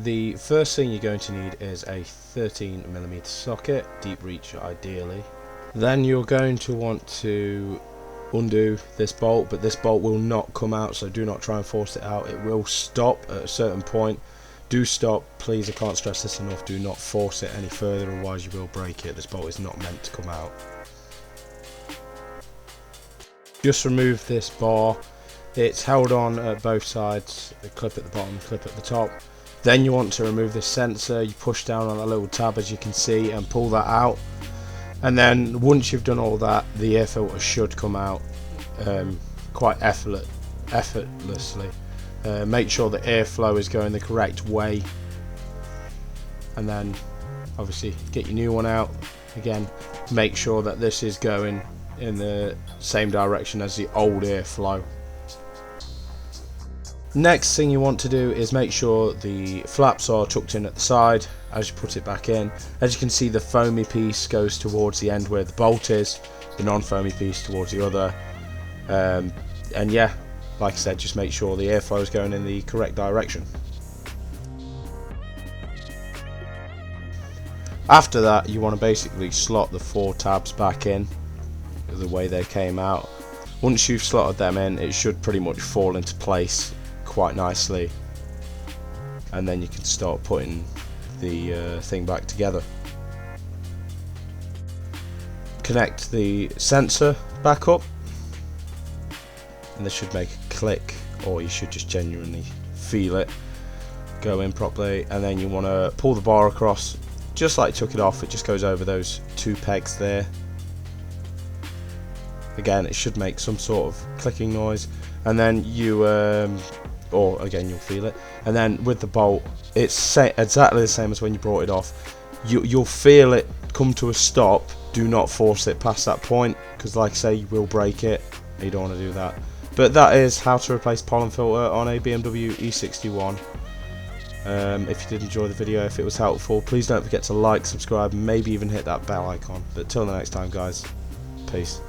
the first thing you're going to need is a 13mm socket, deep reach ideally. Then you're going to want to undo this bolt, but this bolt will not come out, so do not try and force it out. It will stop at a certain point. Do stop, please, I can't stress this enough. Do not force it any further, otherwise you will break it. This bolt is not meant to come out. Just remove this bar. It's held on at both sides, a clip at the bottom, clip at the top. Then you want to remove this sensor. You push down on that little tab, as you can see, and pull that out. And then once you've done all that, the air filter should come out quite effortlessly. Make sure the airflow is going the correct way, and then obviously get your new one out. Again, make sure that this is going in the same direction as the old airflow. Next thing you want to do is make sure the flaps are tucked in at the side as you put it back in. As you can see, the foamy piece goes towards the end where the bolt is, the non-foamy piece towards the other. And yeah, like I said, just make sure the airflow is going in the correct direction. After that, you want to basically slot the 4 tabs back in the way they came out. Once you've slotted them in, it should pretty much fall into place quite nicely, and then you can start putting the thing back together. Connect the sensor back up, and this should make a click, or you should just genuinely feel it go in properly. And then you want to pull the bar across just like you took it off. It just goes over those 2 pegs there. Again, it should make some sort of clicking noise, and then you or again you'll feel it. And then with the bolt, it's exactly the same as when you brought it off. You'll feel it come to a stop. Do not force it past that point, because like I say, you will break it. You don't want to do that. But that is how to replace pollen filter on a BMW E61. If you did enjoy the video, if it was helpful, please don't forget to like, subscribe, and maybe even hit that bell icon. But till the next time, guys, peace.